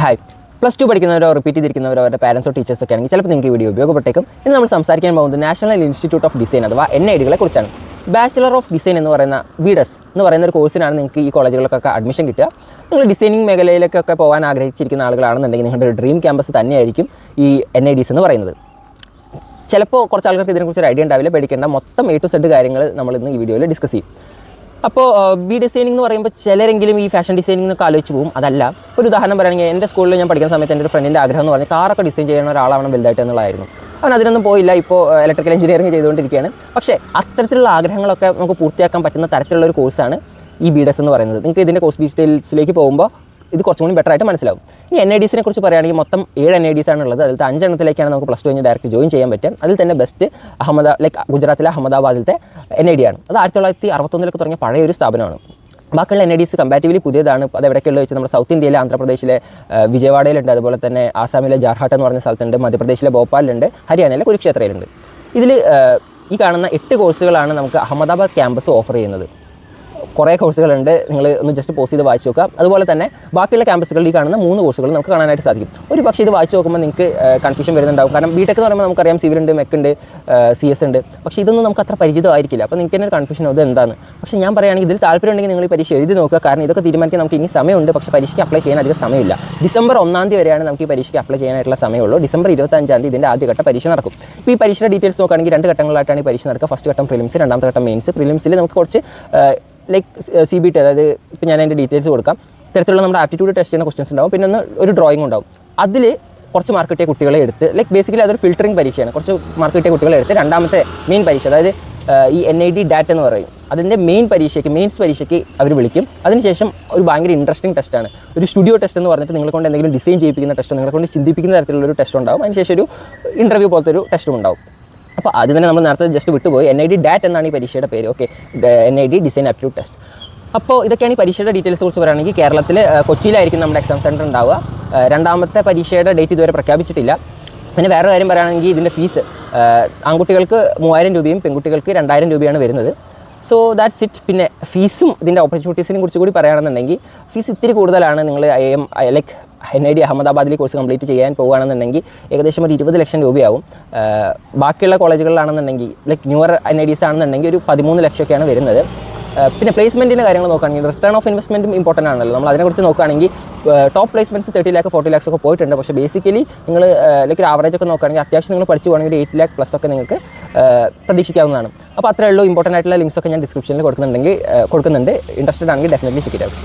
Hi, +2 പഠിക്കുന്നവരോ repeat ചെയ്തിരിക്കുന്നവരോ അവരുടെ പാരൻസോ ടീച്ചേഴ്സോ ഒക്കെ ആണെങ്കിൽ ചിലപ്പോൾ നിങ്ങൾക്ക് ഈ വീഡിയോ ഉപയോഗപ്പെട്ടേക്കും. ഇന്ന് നമ്മൾ സംസാരിക്കാൻ പോകുന്നത് നാഷണൽ ഇൻസ്റ്റിറ്റ്യൂട്ട് ഓഫ് ഡിസൈൻ അഥവാ NIDകളെ കുറിച്ചാണ്. ബാച്ചിലർ ഓഫ് ഡിസൈൻ എന്ന് പറയുന്ന BDES എന്ന് പറയുന്ന ഒരു കോഴ്സിനാണ് നിങ്ങൾക്ക് ഈ കോളേജുകൾക്കൊക്കെ അഡ്മിഷൻ കിട്ടുക. നിങ്ങൾ ഡിസൈനിങ് മേഖലയിലേക്കൊക്കെ പോകാൻ ആഗ്രഹിച്ചിരിക്കുന്ന ആളുകളാണെന്നുണ്ടെങ്കിൽ നിങ്ങളുടെ ഒരു ഡ്രീം ക്യാമ്പസ് തന്നെയായിരിക്കും ഈ NIDs എന്ന് പറയുന്നത്. ചിലപ്പോൾ കുറച്ച് ആൾക്കാർക്ക് ഇതിനെക്കുറിച്ച് ഒരു ഐഡിയ ഉണ്ടാവില്ല, പേടിക്കേണ്ട. മൊത്തം A to Z കാര്യങ്ങൾ നമ്മൾ ഇന്ന് ഈ വീഡിയോയിൽ ഡിസ്കസ് ചെയ്യും. അപ്പോൾ ഡിസൈനിങ് എന്ന് പറയുമ്പോൾ ചിലരെങ്കിലും ഈ ഫാഷൻ ഡിസൈനിങ് എന്നൊക്കെ ആലോചിച്ച് പോകും. അതല്ല, ഒരു ഉദാഹരണം പറയുകയാണെങ്കിൽ എൻ്റെ സ്കൂളിൽ ഞാൻ പഠിക്കുന്ന സമയത്ത് എൻ്റെ ഒരു ഫ്രണ്ടിൻ്റെ ആഗ്രഹം എന്ന് പറഞ്ഞാൽ കാറൊക്കെ ഡിസൈൻ ചെയ്യുന്ന ഒരാളാവണം വലുതായിട്ട് എന്നുള്ളതായിരുന്നു. അവൻ അതിനൊന്നും പോയില്ല, ഇപ്പോൾ ഇലക്ട്രിക്കൽ എഞ്ചിനീയറിംഗ് ചെയ്തുകൊണ്ടിരിക്കുകയാണ്. പക്ഷേ അത്തരത്തിലുള്ള ആഗ്രഹങ്ങളൊക്കെ നമുക്ക് പൂർത്തിയാക്കാൻ പറ്റുന്ന തരത്തിലുള്ള ഒരു കോഴ്സാണ് ഈ BDES എന്ന് പറയുന്നത്. നിങ്ങൾക്ക് ഇതിൻ്റെ കോഴ്സ് ഡീറ്റെയിൽസിലേക്ക് പോകുമ്പോൾ ഇത് കുറച്ചും കൂടി ബെറ്റർ ആയിട്ട് മനസ്സിലാവും. ഈ NIDസിനെ കുറിച്ച് പറയുകയാണെങ്കിൽ മൊത്തം 7 NIDs ആണുള്ളത്. അതിൽ 5 എണ്ണത്തിലേക്കാണ് നമുക്ക് +2 കഴിഞ്ഞ് ഡയറക്റ്റ് ജോയിൻ ചെയ്യാൻ പറ്റും. അതിൽ തന്നെ ബെസ്റ്റ് ഗുജറാത്തിലെ അഹമ്മദാബാദിലത്തെ NID ആണ്. അത് 1961 തുടങ്ങിയ പഴയ ഒരു സ്ഥാപനമാണ്. ബാക്കിയുള്ള NIDs കമ്പാരിറ്റീവ്ലി പുതിയതാണ്. അത് എവിടെയൊക്കെയുള്ള വെച്ച് നമ്മുടെ സൗത്ത് ഇന്ത്യയിലെ ആന്ധ്രാപ്രദേശിലെ വിജയവാഡയിലുണ്ട്, അതുപോലെ തന്നെ ആസാമിലെ ജാർഹാട്ട് എന്ന് പറഞ്ഞ സ്ഥലത്തുണ്ട്, മധ്യപ്രദേശിലെ ഭോപ്പാലിലുണ്ട്, ഹരിയാനയിലെ കുരുക്ഷേത്രയിലുണ്ട്. ഇതിൽ ഈ കാണുന്ന 8 കോഴ്സുകളാണ് നമുക്ക് അഹമ്മദാബാദ് ക്യാമ്പസ് ഓഫർ ചെയ്യുന്നത്. കുറേ കോഴ്സുകളുണ്ട്, നിങ്ങൾ ഒന്ന് ജസ്റ്റ് പോസ് ചെയ്ത് വായിച്ച് നോക്കുക. അതുപോലെ തന്നെ ബാക്കിയുള്ള ക്യാമ്പസുകളിൽ ഈ കാണുന്ന 3 കോഴ്സുകൾ നമുക്ക് കാണാനായിട്ട് സാധിക്കും. ഒരു പക്ഷേ ഇത് വായിച്ച് നോക്കുമ്പോൾ നിങ്ങൾക്ക് കൺഫ്യൂഷൻ വരുന്നുണ്ടാവും. കാരണം BTech എന്ന് പറയുമ്പോൾ നമുക്കറിയാം സിവിൽ ഉണ്ട്, MEC ഉണ്ട്, CS ഉണ്ട്. പക്ഷേ ഇതൊന്നും നമുക്ക് അത്ര പരിചിതമായിരിക്കില്ല. അപ്പോൾ നിങ്ങൾക്ക് തന്നെ ഒരു കൺഫ്യൂഷൻ അത് എന്താണ്. പക്ഷേ ഞാൻ പറയുകയാണെങ്കിൽ ഇതിൽ താല്പര്യം ഉണ്ടെങ്കിൽ നിങ്ങൾ ഈ പരീക്ഷ എഴുതി നോക്കുക. കാരണം ഇതൊക്കെ തീരുമാനിക്കാൻ നമുക്ക് ഇനി സമയമുണ്ട്. പക്ഷേ പരീക്ഷയ്ക്ക് അപ്ലൈ ചെയ്യാൻ അധികം സമയമില്ല. ഡിസംബർ 1 വരെയാണ് നമുക്ക് ഈ പരീക്ഷയ്ക്ക് അപ്ലൈ ചെയ്യാനായിട്ടുള്ള സമയമുള്ളൂ. ഡിസംബർ 25 ഇതിൻ്റെ ആദ്യഘട്ട പരീക്ഷ നടക്കും. ഇപ്പോൾ ഈ പരീക്ഷയുടെ ഡീറ്റെയിൽസ് നോക്കുകയാണെങ്കിൽ 2 ഘട്ടങ്ങളായിട്ടാണ് ഈ പരീക്ഷ നടക്കുക. ഫസ്റ്റ് ഘട്ടം പ്രിലിംസ്, രണ്ടാമത്തെ ഘട്ടം മെയിൻസ്. പ്രിലിംസിൽ നമുക്ക് കുറച്ച് CBT, അതായത് ഇപ്പോൾ ഞാൻ അതിൻ്റെ ഡീറ്റെയിൽസ് കൊടുക്കാം. ഇത്തരത്തിലുള്ള നമ്മുടെ ആപ്റ്റിറ്റ്യൂഡ് ടെസ്റ്റ് ചെയ്യുന്ന ക്വസ്റ്റൻസ് ഉണ്ടാവും. പിന്നെ ഒരു ഡ്രോയിങ് ഉണ്ടാവും. അതിൽ കുറച്ച് മാർക്ക് കിട്ടിയ കുട്ടികളെ എടുത്ത് ബേസിക്കലി അതൊരു ഫിൽറ്ററിംഗ് പരീക്ഷയാണ്. കുറച്ച് മാർക്ക് കിട്ടിയ കുട്ടികളെ എടുത്ത് രണ്ടാമത്തെ മെയിൻ പരീക്ഷ, അതായത് ഈ NID DAT എന്ന് പറയും, അതിൻ്റെ മെയിൻസ് പരീക്ഷയ്ക്ക് അവർ വിളിക്കും. അതിനുശേഷം ഒരു ഭയങ്കര ഇൻട്രസ്റ്റിംഗ് ടെസ്റ്റാണ്, ഒരു സ്റ്റുഡിയോ ടെസ്റ്റ് എന്ന് പറഞ്ഞിട്ട് നിങ്ങളെ കൊണ്ട് എന്തെങ്കിലും ഡിസൈൻ ചെയ്യിപ്പിക്കുന്ന ടെസ്റ്റോ നിങ്ങളെ കൊണ്ട് ചിന്തിപ്പിക്കുന്ന തരത്തിലുള്ളൊരു ടെസ്റ്റ് ഉണ്ടാവും. അതിനുശേഷം ഒരു ഇൻ്റർവ്യൂ പോലത്തെ ഒരു ടെസ്റ്റും ഉണ്ടാവും. അപ്പോൾ അത് തന്നെ നമ്മൾ നേരത്തെ ജസ്റ്റ് വിട്ടുപോയി. NID DAT എന്നാണ് ഈ പരീക്ഷയുടെ പേര്. Okay, NID design aptitude test. അപ്പോൾ ഇതൊക്കെയാണ് ഈ പരീക്ഷയുടെ ഡീറ്റെയിൽസ് കുറിച്ച് പറയുകയാണെങ്കിൽ കേരളത്തിൽ കൊച്ചിയിലായിരിക്കും നമ്മുടെ എക്സാം സെൻറ്റർ ഉണ്ടാവുക. രണ്ടാമത്തെ പരീക്ഷയുടെ ഡേറ്റ് ഇതുവരെ പ്രഖ്യാപിച്ചിട്ടില്ല. പിന്നെ വേറെ കാര്യം പറയുകയാണെങ്കിൽ ഇതിൻ്റെ ഫീസ് ആൺകുട്ടികൾക്ക് 3000 രൂപയും പെൺകുട്ടികൾക്ക് 2000 രൂപയാണ് വരുന്നത്. So that's it. പിന്നെ ഫീസും ഇതിൻ്റെ ഓപ്പർച്യൂണിറ്റീസിനെ കുറിച്ച് കൂടി പറയുകയാണെന്നുണ്ടെങ്കിൽ ഫീസ് ഇത്തിരി കൂടുതലാണ്. നിങ്ങൾ NID അഹമ്മദാബാദിൽ കോഴ്സ് കംപ്ലീറ്റ് ചെയ്യാൻ പോകുകയാണെന്നുണ്ടെങ്കിൽ ഏകദേശം ഒരു 20 ലക്ഷം രൂപയാവും. ബാക്കിയുള്ള കോളേജുകളിലാണെന്നുണ്ടെങ്കിൽ ന്യൂവർ NIDs ആണെന്നുണ്ടെങ്കിൽ ഒരു 13 ലക്ഷമൊക്കെയാണ് വരുന്നത്. പിന്നെ പ്ലേസ്മെൻറ്റിൻ്റെ കാര്യങ്ങൾ നോക്കുകയാണെങ്കിൽ റിട്ടേൺ ഓഫ് ഇൻവെസ്റ്റ്മെൻറ്റും ഇമ്പോർട്ടൻ്റ് ആണല്ലോ. നമ്മൾ അതിനെക്കുറിച്ച് നോക്കുകയാണെങ്കിൽ ടോപ്പ് പ്ലേസ്മെൻറ്റ്സ് 30 lakh 40 lakhs ഒക്കെ പോയിട്ടുണ്ട്. പക്ഷേ ബേസിക്കലി നിങ്ങൾ ഒരു ആവറേജ് ഒക്കെ നോക്കുകയാണെങ്കിൽ അത്യാവശ്യം നിങ്ങൾ പഠിച്ചു പോകണമെങ്കിൽ 8 lakh plus ഒക്കെ നിങ്ങൾക്ക് പ്രതീക്ഷിക്കാവുന്നതാണ്. അപ്പോൾ അത്രയേ ഉള്ളൂ. ഇമ്പോർട്ടൻ്റ് ആയിട്ടുള്ള ലിങ്ക്സ് ഒക്കെ ഞാൻ ഡിസ്ക്രിപ്ഷനിൽ കൊടുക്കുന്നുണ്ട്. ഇൻട്രസ്റ്റഡ് ആണെങ്കിൽ ഡെഫിനറ്റ്ലി ചെക്ക് ഇറ്റ് ഔട്ട്.